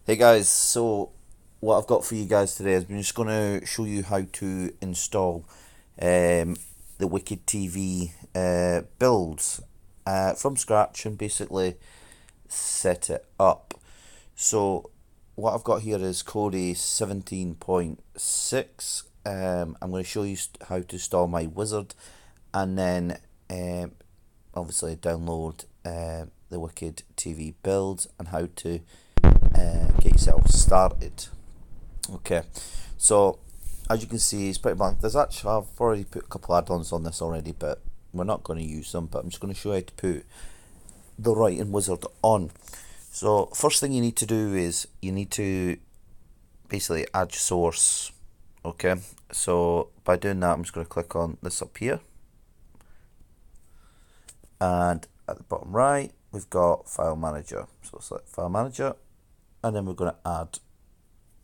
Hey guys, so what I've got for you guys today is I'm just going to show you how to install the Wicked TV builds from scratch and basically set it up. So what I've got here is Cody 17.6. I'm going to show you how to install my wizard and then obviously download the Wicked TV builds and how to get yourself started. Okay, so as you can see, it's pretty blank. There's actually, I've already put a couple add-ons on this already, but we're not going to use them. But I'm just going to show you how to put the Royton wizard on. So first thing you need to do is you need to basically add source. Okay, so by doing that, I'm just going to click on this up here, and at the bottom right, we've got File Manager. So select File Manager, and then we're going to add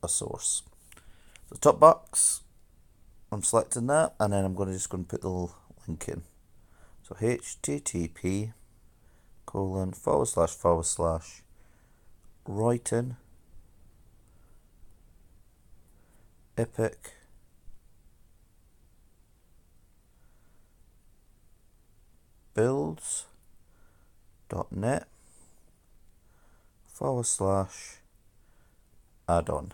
a source. So top box, I'm selecting that, and then I'm just going to put the little link in. So http / Royton epic builds.net / add-on.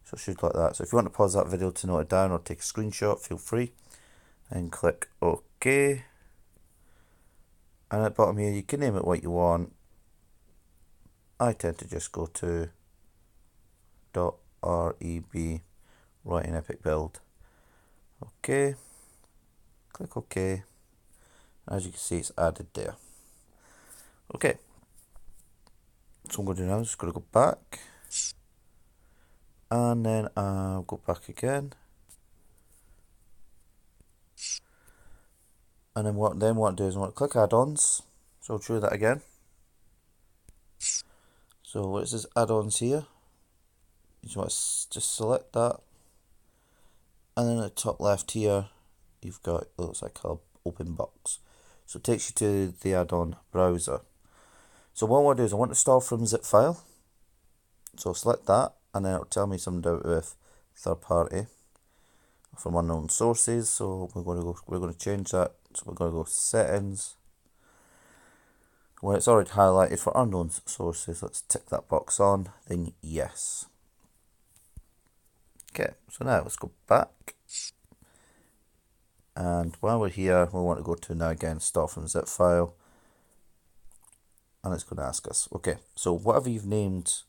So it should like that. So if you want to pause that video to note it down or take a screenshot, feel free, and click OK. And at the bottom here, you can name it what you want. I tend to just go to .reb Royton epic build. Okay, click OK. As you can see, it's added there. Okay, so I'm going to do now, I'm just going to go back, and then I'll go back again, and then what I do is I want to click add-ons. So I'll show you that again. So where it says add-ons here, you just want to just select that, and then at the top left here, you've got, it looks like a open box. So it takes you to the add-on browser. So what I want to do is I want to install from zip file. So select that, and then it'll tell me something to do with third party from unknown sources. So we're going to change that. So we're going to go settings. When it's already highlighted for unknown sources, let's tick that box on, then yes. Okay, so now let's go back. And while we're here, we want to go to now again, install from zip file. And it's going to ask us, okay, so whatever you've named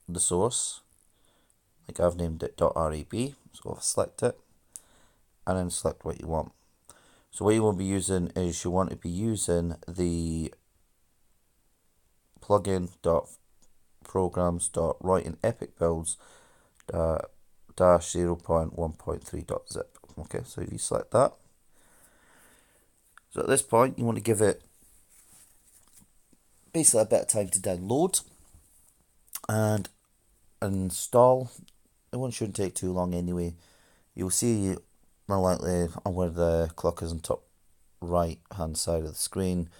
the source, like I've named it .reb, so I'll select it, and then select what you want. So what you want to be using is you want to be using the plugin.programs.royton epic builds -0.1.3.zip. Okay, so if you select that, so at this point you want to give it basically a bit of time to download and install. It one shouldn't take too long anyway. You'll see more likely on where the clock is on top right hand side of the screen,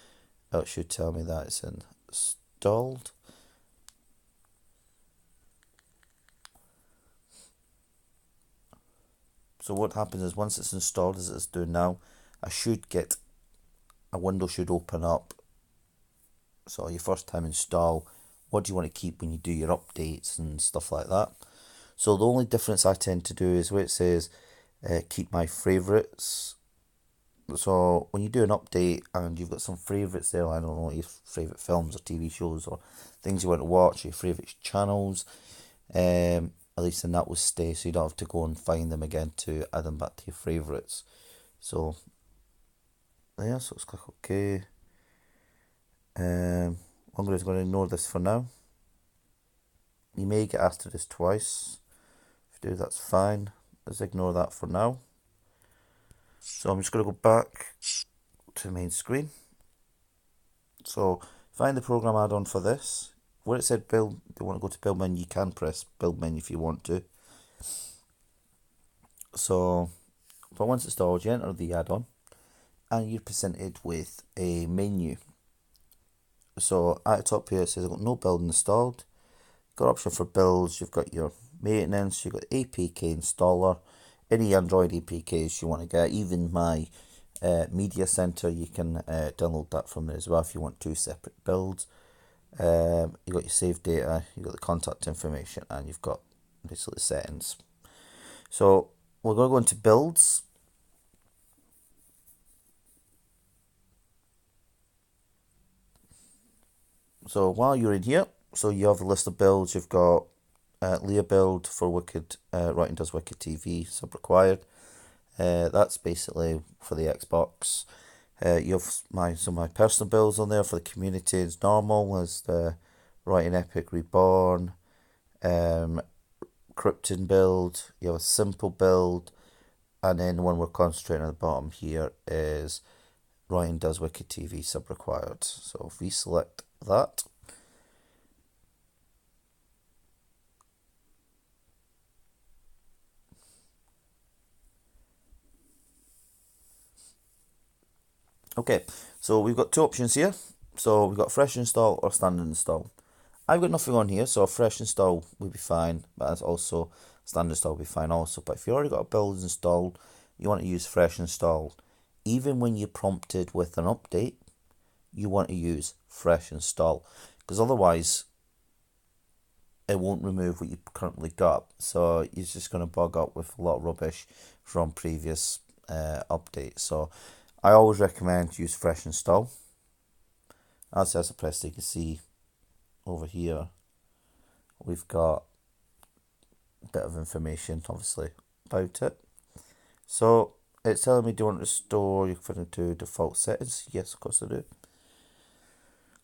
it should tell me that it's installed. So what happens is once it's installed, as it's doing now, a window should open up. So your first time install, what do you want to keep when you do your updates and stuff like that. So the only difference I tend to do is where it says keep my favorites. So when you do an update and you've got some favorites there, I don't know, your favorite films or TV shows or things you want to watch, your favorite channels, at least then that will stay, so you don't have to go and find them again to add them back to your favorites. So yeah, so let's click OK. I'm going to ignore this for now. You may get asked to do this twice. If you do, that's fine. Let's ignore that for now. So I'm just going to go back to the main screen. So find the program add-on for this. Where it said build, you want to go to build menu, you can press build menu if you want to. So, but once installed, you enter the add-on and you're presented with a menu. So at the top here it says I've got no build installed. got an option for builds, you've got your maintenance, you've got the APK installer, any Android APKs you want to get, even my media center, you can download that from there as well if you want 2 separate builds. You've got your save data, you've got the contact information, and you've got basically the settings. So we're going to go into builds. So while you're in here, so you have a list of builds. You've got Leah build for Royton does WickedTV, sub required. That's basically for the Xbox. You have some of my personal builds on there for the community. It's normal as the Royton Epic Reborn, Krypton build. You have a simple build, and then the one we're concentrating at the bottom here is Royton does WickedTV sub required. So if we select that, okay, so we've got 2 options here. So we've got fresh install or standard install. I've got nothing on here, so a fresh install would be fine, but that's also standard install would be fine also. But if you already got a build installed, you want to use fresh install. Even when you're prompted with an update, you want to use fresh install, because otherwise it won't remove what you've currently got. So you're just going to bug up with a lot of rubbish from previous updates. So I always recommend use fresh install. As I press, you can see over here we've got a bit of information obviously about it. So it's telling me, do you want to restore your phone to default settings? Yes, of course I do.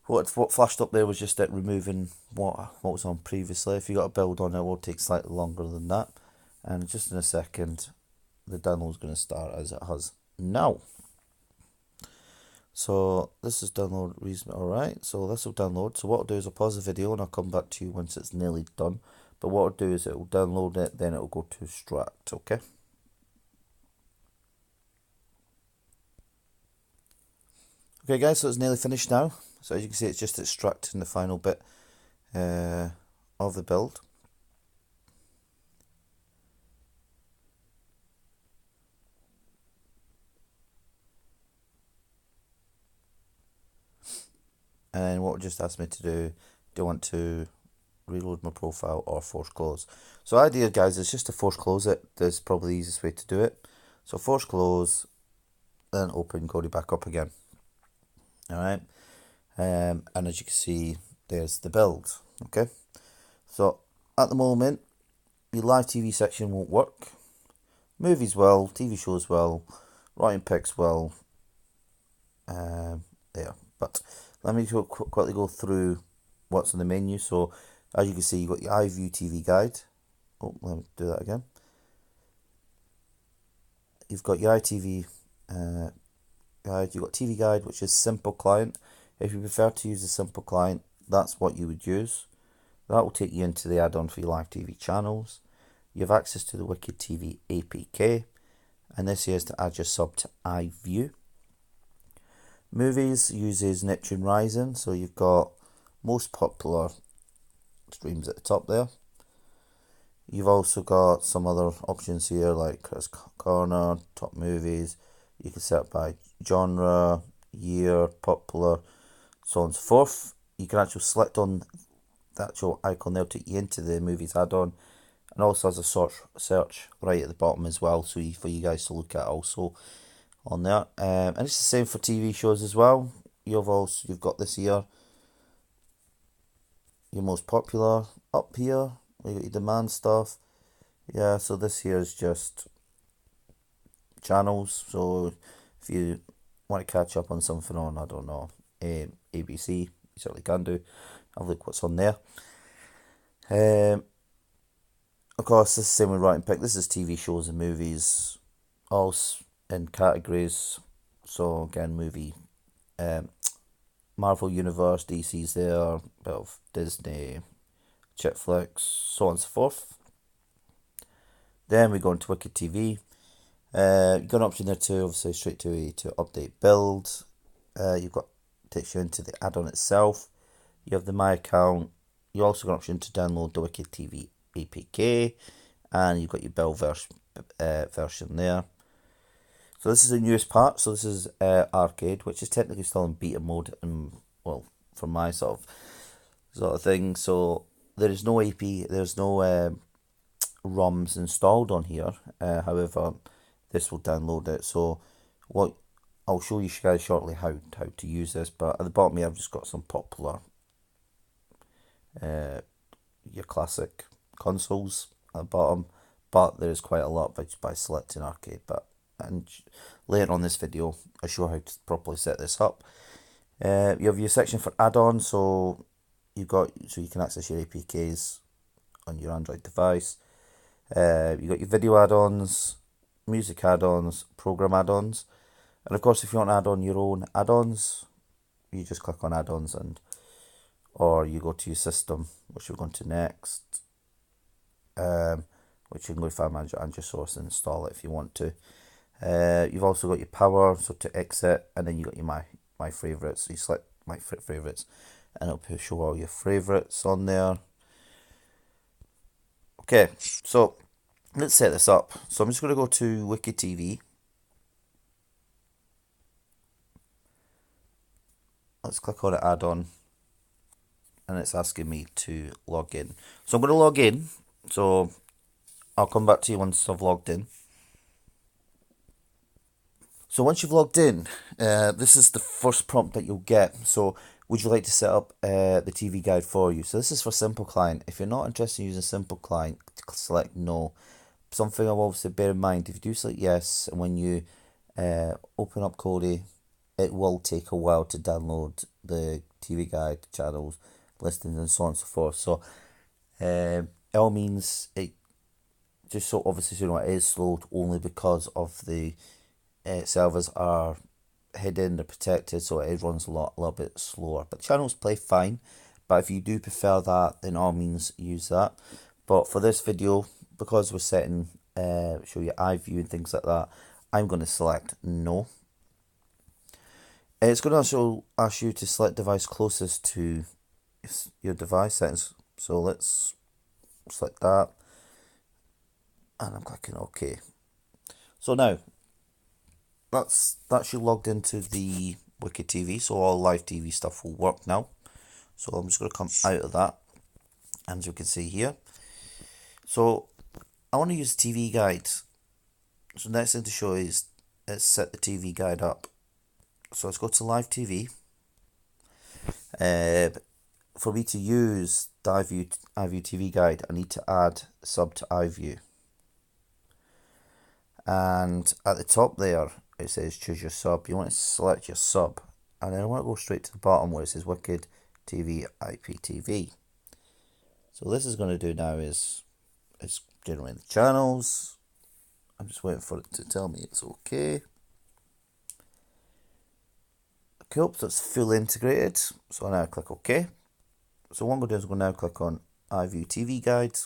What flashed up there was just it removing what was on previously. If you got a build on it will take slightly longer than that, and just in a second the download is going to start as it has now. So this is download reasonably alright. So this will download. So what I'll do is I'll pause the video and I'll come back to you once it's nearly done. But what I'll do is it will download it, then it will go to extract, okay? Okay guys, so it's nearly finished now. So as you can see, it's just extracting the final bit of the build. And then what it just asked me to do I want to reload my profile or force close? So the idea, guys, is just to force close it. That's probably the easiest way to do it. So force close, then open, go back up again. Alright. And as you can see, there's the build. Okay. So at the moment, your live TV section won't work. Movies well, TV shows well, Royton picks well. There. But let me quickly go through what's on the menu. So as you can see, you've got your IVUE TV guide. Oh, let me do that again. You've got your ITV guide. You've got TV guide, which is simple client. If you prefer to use the simple client, that's what you would use. That will take you into the add-on for your live TV channels. You have access to the WickedTV APK, and this here is to add your sub to IVUE. Movies uses Neptune Rising, so you've got most popular streams at the top there. You've also got some other options here like Chris Corner, top movies. You can set by genre, year, popular, so on and so forth. You can actually select on the actual icon there to take you into the movies add-on, and also has a search right at the bottom as well, so for you guys to look at also on there. And it's the same for TV shows as well. You've got this here, your most popular up here. You got your demand stuff. Yeah, so this here is just channels. So if you want to catch up on something on, I don't know, ABC, you certainly can do. Have a look what's on there. Of course, this is the same with Royton Pick. This is TV shows and movies, all in categories. So again, movie, Marvel Universe, DC's there, a bit of Disney, chick flicks, so on and so forth. Then we go into WickedTV. You've got an option there too, obviously straight to update build. You've got takes you into the add-on itself. You have the My Account, You also got an option to download the WickedTV APK, and you've got your build version there. So this is the newest part. So this is Arcade, which is technically still in beta mode, and well, from my sort of thing. So there is no there's no ROMs installed on here. However, this will download it. So what I'll show you guys shortly how to use this. But at the bottom here, I've just got some popular your classic consoles at the bottom. But there is quite a lot by selecting Arcade. And later on this video, I show how to properly set this up. You have your section for add-ons, so you can access your APKs on your Android device. You got your video add-ons, music add-ons, program add-ons, and of course, if you want to add on your own add-ons, you just click on add-ons or you go to your system, which we're going to next. Which you can go to File Manager and your source and install it if you want to. You've also got your power, so to exit, and then you got your my favorites. So you select my favorites, and it'll show all your favorites on there. Okay, so let's set this up. So I'm just going to go to WickedTV. Let's click on it, add-on, and it's asking me to log in. So I'm going to log in. So I'll come back to you once I've logged in. So once you've logged in, this is the first prompt that you'll get. So would you like to set up the TV guide for you? So this is for Simple Client. If you're not interested in using Simple Client, select no. Something I'll obviously bear in mind, if you do select yes, and when you open up Kodi, it will take a while to download the TV guide, channels, listings, and so on and so forth. So it all means it, just so obviously you know, it is slowed only because of the servers are hidden, they're protected, so it runs a little bit slower. But channels play fine, but if you do prefer that, then all means use that. But for this video, because we're setting show you IVUE and things like that, I'm going to select no. It's going to also ask you to select device closest to your device settings. So let's select that, and I'm clicking OK. So now that's you logged into the WickedTV, so all live TV stuff will work now. So I'm just going to come out of that, and as you can see here, so I want to use TV guide. So next thing to show is set the TV guide up. So let's go to live TV. For me to use the IVUE TV guide, I need to add sub to IVUE. And at the top there, it says choose your sub. You want to select your sub, and then I want to go straight to the bottom where it says WickedTV IPTV. So this is going to do now is it's generating the channels. I'm just waiting for it to tell me it's okay. Cool, so it's fully integrated. So now I click OK. So what I'm going to do is I'm going to now click on IVUE TV guide.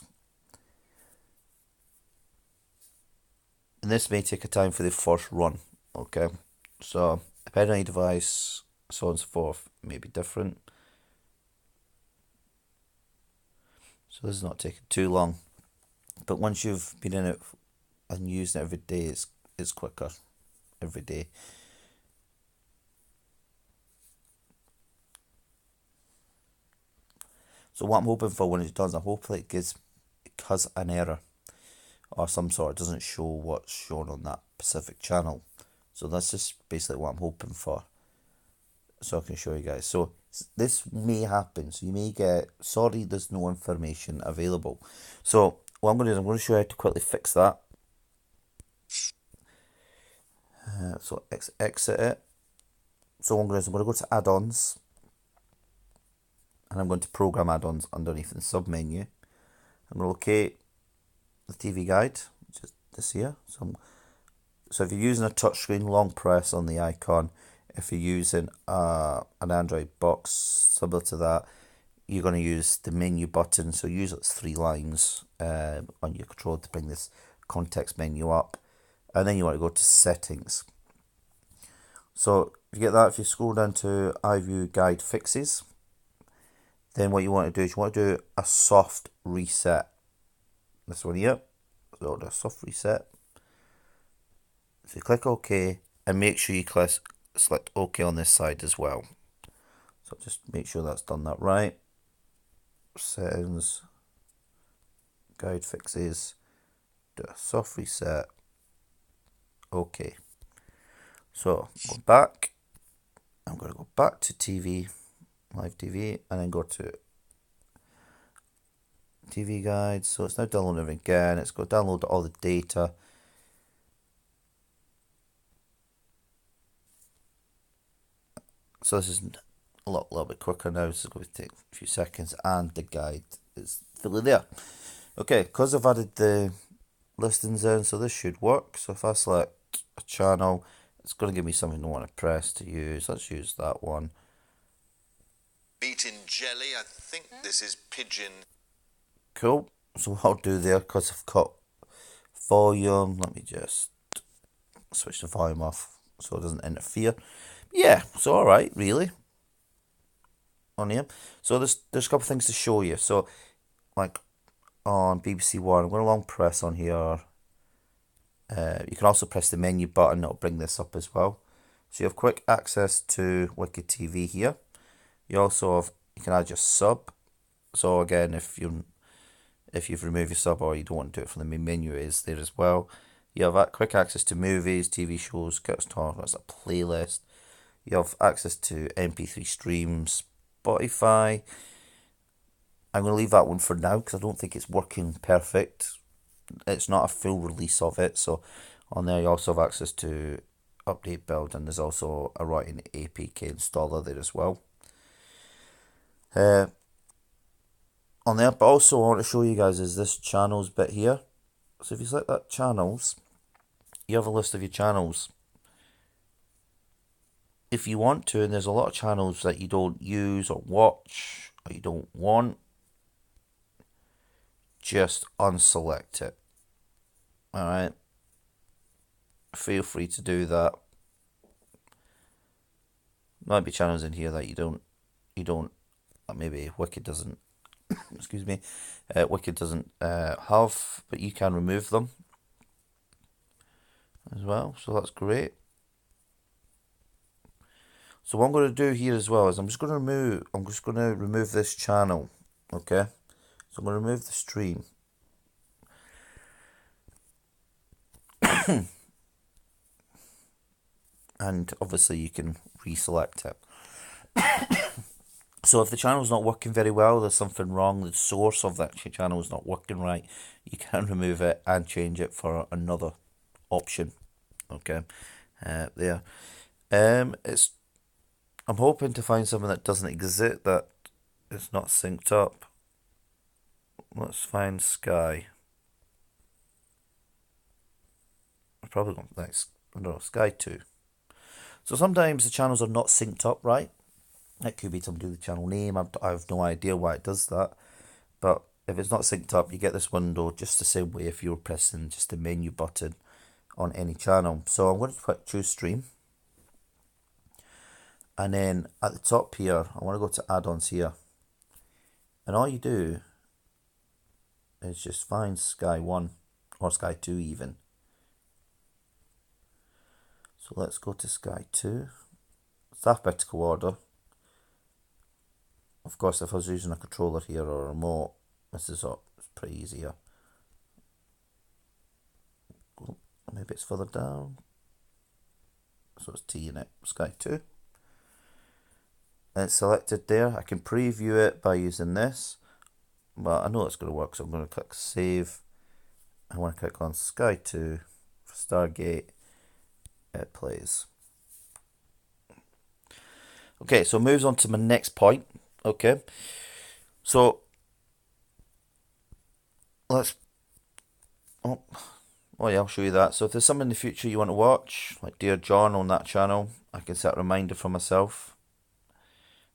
And this may take a time for the first run. Okay, so depending on your device, so on and so forth, may be different. So this is not taking too long. But once you've been in it and using it every day, it's quicker every day. So what I'm hoping for when it does, I hope it has an error or some sort. It doesn't show what's shown on that specific channel. So that's just basically what I'm hoping for. So I can show you guys. So this may happen. So you may get, sorry, there's no information available. So what I'm going to do is I'm going to show you how to quickly fix that. So exit it. So what I'm going to do is I'm going to go to add-ons. And I'm going to program add-ons underneath in the sub-menu. I'm going to locate the TV guide, which is this here. So if you're using a touchscreen, long press on the icon. If you're using an Android box similar to that, you're going to use the menu button. So usually it's 3 lines on your controller to bring this context menu up. And then you want to go to settings. So if you get that, if you scroll down to IVUE guide fixes, then what you want to do is you want to do a soft reset. This one here. So do a soft reset. So you click OK and make sure you select OK on this side as well. So just make sure that's done that right. Settings, guide fixes, do a soft reset, OK. So go back. I'm going to go back to TV, live TV, and then go to TV guides. So it's now downloading again. It's going to download all the data. So this is a little bit quicker now. This is going to take a few seconds, and the guide is fully there. Okay, because I've added the listings in, so this should work. So if I select a channel, it's going to give me something I want to press to use. Let's use that one. Beaten jelly. I think this is pigeon. Cool. So what I'll do there, because I've got volume, let me just switch the volume off so it doesn't interfere. Yeah, so alright, really. On here. So there's a couple of things to show you. So like on BBC One, I'm going to long press on here. You can also press the menu button, it'll bring this up as well. So you have quick access to WickedTV here. You also have, you can add your sub. So again, if you've removed your sub or you don't want to do it from the main menu, it is there as well. You have quick access to movies, TV shows, that's a playlist. You have access to MP3 streams, Spotify. I'm going to leave that one for now because I don't think it's working perfect. It's not a full release of it. So on there you also have access to update build, and there's also a Royton APK installer there as well. On there, but also I want to show you guys is this channels bit here. So if you select that channels, you have a list of your channels. If you want to, and there's a lot of channels that you don't use or watch or you don't want, just unselect it. Alright, feel free to do that. Might be channels in here that you don't maybe Wicked doesn't excuse me, Wicked doesn't have, but you can remove them as well, so that's great. So what I'm going to do here as well is I'm just going to remove this channel. Okay, so I'm going to remove the stream. And obviously you can reselect it. So if the channel's not working very well, there's something wrong, the source of that channel is not working right, you can remove it and change it for another option. Okay, there. I'm hoping to find something that doesn't exist, that is not synced up. Let's find Sky. I've probably got next. I don't know, Sky 2. So sometimes the channels are not synced up right. It could be something to do with the channel name. I have no idea why it does that. But if it's not synced up, you get this window just the same way if you were pressing just the menu button on any channel. So I'm going to choose stream. And then at the top here, I want to go to add-ons here. And all you do is just find Sky 1 or Sky 2 even. So let's go to Sky 2. It's alphabetical order. Of course, if I was using a controller here or a remote, this is up. It's pretty easy here. Maybe it's further down. So it's T in it. Sky 2. And it's selected there. I can preview it by using this. But I know it's going to work, so I'm going to click Save. I want to click on Sky 2 for Stargate. It plays. Okay, so it moves on to my next point. Okay, so let's. Oh yeah, I'll show you that. So if there's something in the future you want to watch, like Dear John on that channel, I can set a reminder for myself,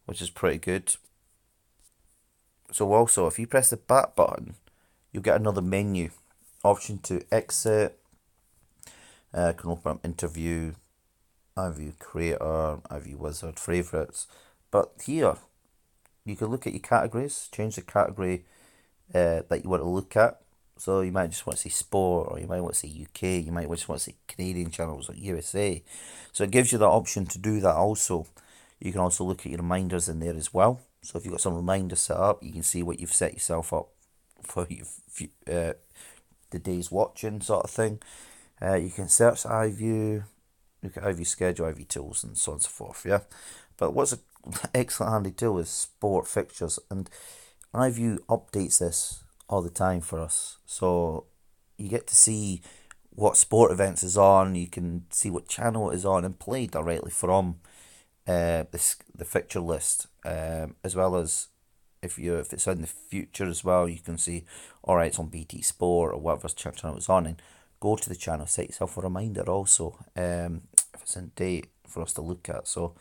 which is pretty good. So also, if you press the back button, you'll get another menu. Option to exit. Can open up interview, IVUE creator, IVUE wizard, favorites. But here, you can look at your categories, change the category that you want to look at. So you might just want to see sport, or you might want to see UK, you might just want to see Canadian channels or USA. So it gives you that option to do that also. You can also look at your reminders in there as well. So if you've got some reminders set up, you can see what you've set yourself up for the day's watching sort of thing. You can search iView, look at iView schedule, iView tools, and so on and so forth. Yeah, but what's an excellent handy tool is sport fixtures, and iView updates this all the time for us. So you get to see what sport events is on. You can see what channel it is on and play directly from the fixture list, as well as if it's in the future as well. You can see, all right, it's on BT Sport or whatever channel it's on, and go to the channel, set yourself a reminder also, if it's in date for us to look at. So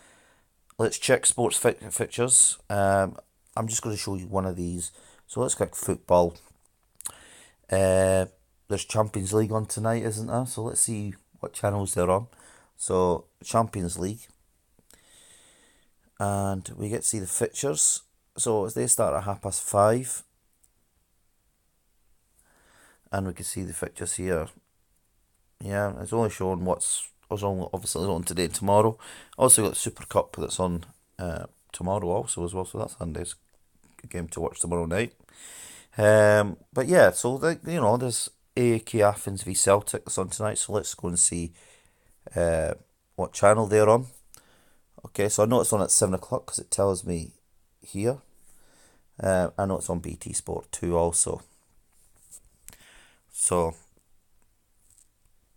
let's check sports fixtures. I'm just going to show you one of these. So let's click football. There's Champions League on tonight, isn't there? So let's see what channels they're on. So Champions League, and we get to see the fixtures. So they start at 5:30, and we can see the fixtures here. Yeah, it's only showing what's obviously on today and tomorrow. Also got the Super Cup that's on tomorrow also as well. So that's Sunday's game to watch tomorrow night. But yeah, so there's AEK Athens v Celtic that's on tonight. So let's go and see what channel they're on. Okay, so I know it's on at 7 o'clock because it tells me here. I know it's on BT Sport 2 also. So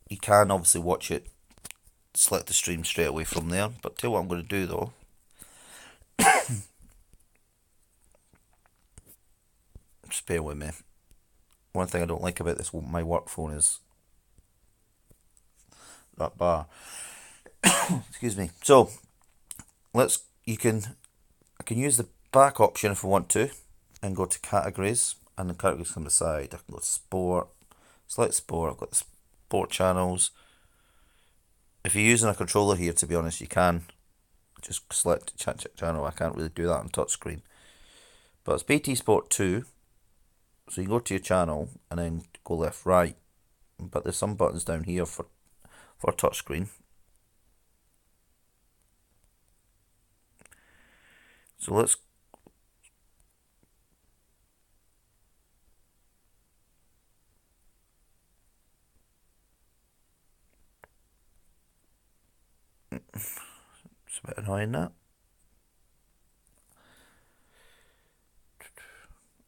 you can obviously watch it, select the stream straight away from there. But tell you what I'm going to do though. Just bear with me. One thing I don't like about my work phone is that bar. Excuse me. So I can use the back option if I want to, and go to categories, and the categories come aside. I can go to sport, select sport. I've got the sport channels. If you're using a controller here, to be honest, you can just select channel. I can't really do that on touchscreen. But it's BT Sport 2. So you go to your channel and then go left, right. But there's some buttons down here for touchscreen. So let's it's a bit annoying that.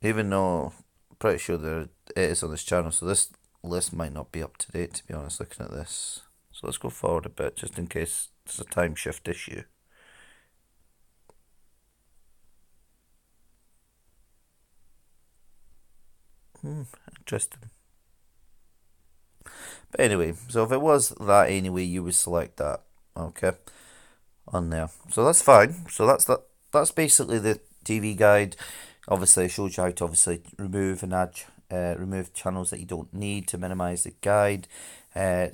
Even though I'm pretty sure it is on this channel, so this list might not be up to date, to be honest, looking at this. So let's go forward a bit, just in case there's a time shift issue. Interesting. But anyway, so if it was that anyway, you would select that, okay, on there. So that's fine. So that's basically the TV guide. Obviously, it shows you how to remove and add, remove channels that you don't need to minimize the guide.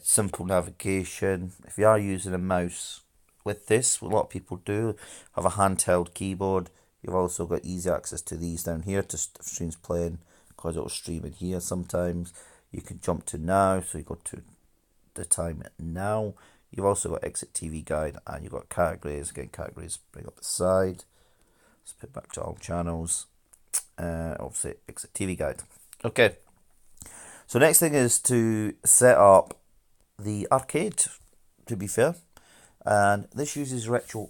Simple navigation. If you are using a mouse with this, what a lot of people do have a handheld keyboard. You've also got easy access to these down here to streams playing, because it'll stream in here sometimes. You can jump to now, so you go to the time now. You've also got exit TV guide, and you've got categories. Again, categories bring up the side. Let's put back to all channels. Obviously, exit TV guide. Okay. So next thing is to set up the arcade, to be fair. And this uses RetroArch.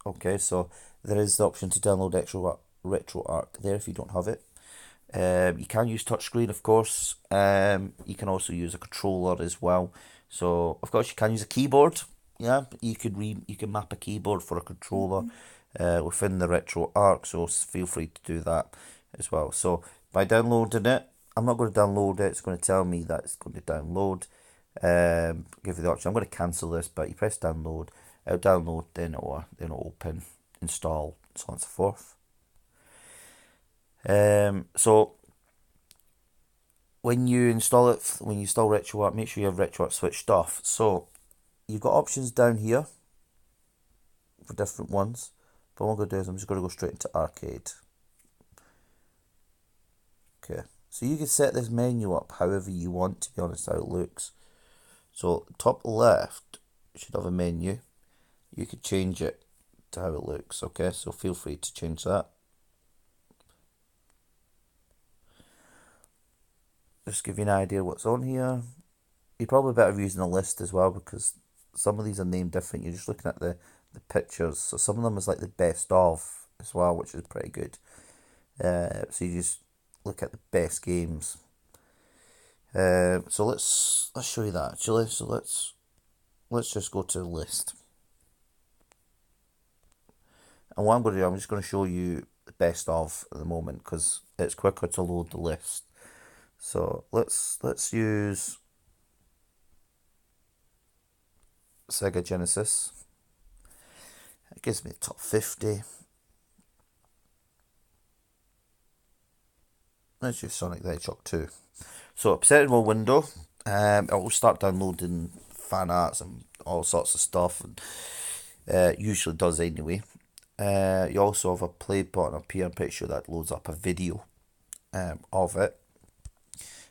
Okay, so there is the option to download RetroArch there if you don't have it. You can use touchscreen, of course. You can also use a controller as well. So of course you can use a keyboard. Yeah, you can map a keyboard for a controller within the RetroArch. So feel free to do that as well. So by downloading it, I'm not going to download it. It's going to tell me that it's going to download. Give you the option. I'm going to cancel this, but you press download. It'll download, then it'll open, install, so on and so forth. So when you install RetroArch, make sure you have RetroArch switched off. So you've got options down here for different ones. But what I'm going to do is I'm just going to go straight into Arcade. Okay, so you can set this menu up however you want, to be honest, how it looks. So top left should have a menu. You could change it to how it looks, okay? So feel free to change that. Just give you an idea what's on here. You're probably better using a list as well, because some of these are named different. You're just looking at the pictures. So some of them is like the best of as well, which is pretty good. So you just look at the best games. So let's show you that actually. So let's just go to the list. And what I'm going to do, I'm just going to show you the best of at the moment, because it's quicker to load the list. So let's use Sega Genesis. It gives me the top 50. Let's use Sonic the Hedgehog 2. So I've set in my window. It will start downloading fan arts and all sorts of stuff, and usually does anyway. You also have a play button up here. I'm pretty sure that loads up a video of it.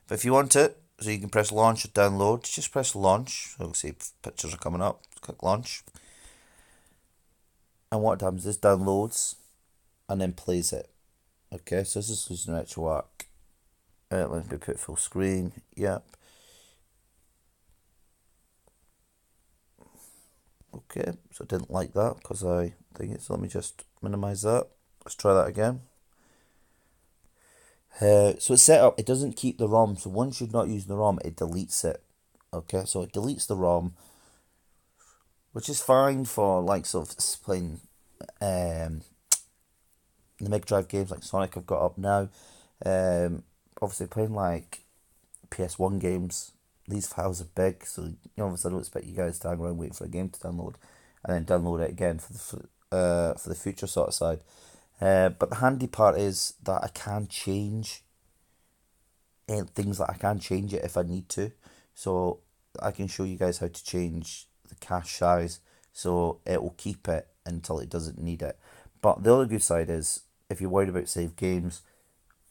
But if you want it, so you can press launch or download, just press launch. So see pictures are coming up. Click launch. And what it happens is downloads and then plays it. Okay, so this is using RetroArch. Let me put full screen. Yep. Okay, so I didn't like that because I think it. So let me just minimize that. Let's try that again. So it's set up, it doesn't keep the ROM. So once you're not using the ROM, it deletes it. Okay, so it deletes the ROM, which is fine for like sort of playing the Mega Drive games like Sonic I've got up now. Obviously playing like PS1 games, these files are big, so obviously I don't expect you guys to hang around waiting for a game to download and then download it again for the future sort of side. But the handy part is that I can change things, that I can change it if I need to. So I can show you guys how to change the cache size so it will keep it until it doesn't need it. But the other good side is, if you're worried about save games,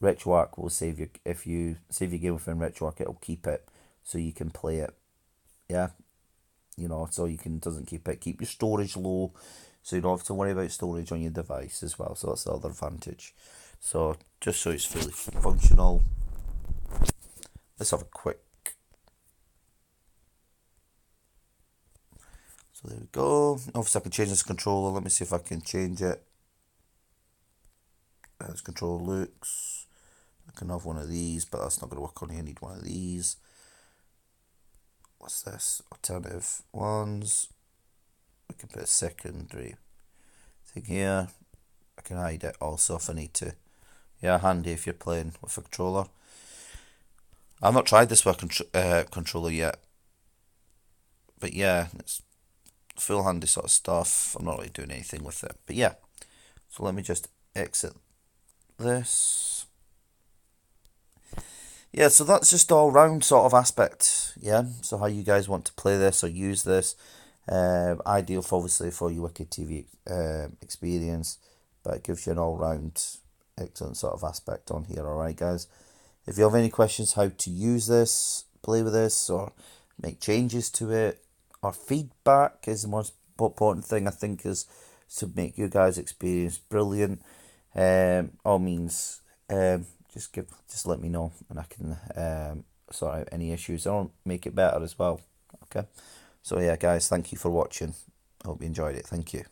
RetroArch will save you. If you save your game within RetroArch, it'll keep it so you can play it. Yeah, so you can doesn't keep it. Keep your storage low, so you don't have to worry about storage on your device as well. So that's the other advantage. So just so it's fully functional, let's have a quick. So there we go. Obviously I can change this controller. Let me see if I can change it. How this controller looks. I can have one of these, but that's not going to work on here. I need one of these. What's this? Alternative ones. We can put a secondary thing here. I can hide it also if I need to. Yeah, handy if you're playing with a controller. I've not tried this with a controller yet, but yeah, it's full handy sort of stuff. I'm not really doing anything with it, but yeah. So let me just exit this. Yeah, so that's just all round sort of aspect. Yeah, so how you guys want to play this or use this. Ideal for, obviously, for your WickedTV experience, but it gives you an all round excellent sort of aspect on here. Alright guys, if you have any questions how to use this, play with this, or make changes to it, or feedback is the most important thing, I think, is to make your guys' experience brilliant. All means, just let me know, and I can sort out any issues or make it better as well. Okay, so yeah guys, thank you for watching. I hope you enjoyed it. Thank you.